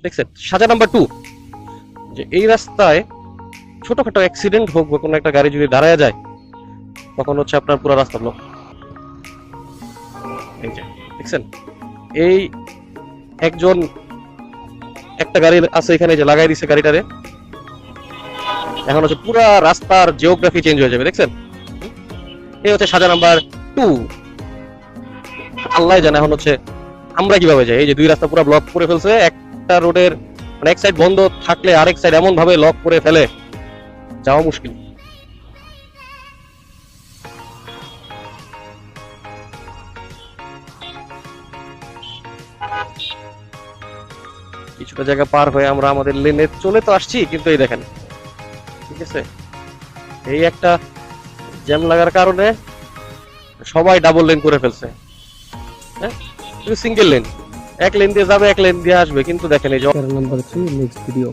দেখছেন সাজা নাম্বার 2, যে এই রাস্তায় ছোটখাটো অ্যাক্সিডেন্ট হোক বা কোনো একটা গাড়ি যদি দাঁড়ায় যায় তখন হচ্ছে আপনার পুরো রাস্তা ব্লক। এই যে দেখছেন, এই একজন একটা গাড়ি আছে এখানে যে লাগাই দিছে গাড়িটারে, এখন হচ্ছে পুরো রাস্তার জিওগ্রাফি চেঞ্জ হয়ে যাবে। দেখছেন, এই হচ্ছে সাজা নাম্বার 2। আল্লাহ জানে এখন হচ্ছে আমরা কিভাবে যাই। এই যে দুই রাস্তা পুরো ব্লক করে ফেলছে, একটা রোডের মানে এক সাইড বন্ধ থাকলে আরেক সাইড এমন ভাবে লক করে ফেলে যাওয়া মুশকিল। কিছুটা জায়গা পার হয়ে আমরা আমাদের লেনে চলে তো আসছি, কিন্তু এই দেখেন, ঠিক আছে, এই একটা জ্যাম লাগার কারণে সবাই ডাবল লেন করে ফেলছে। হ্যাঁ, সিঙ্গেল লেন, এক লেন দিয়ে যাবে এক লেন দিয়ে আসবে, কিন্তু দেখেন এই যে নাম্বার 3 নেক্সট ভিডিও।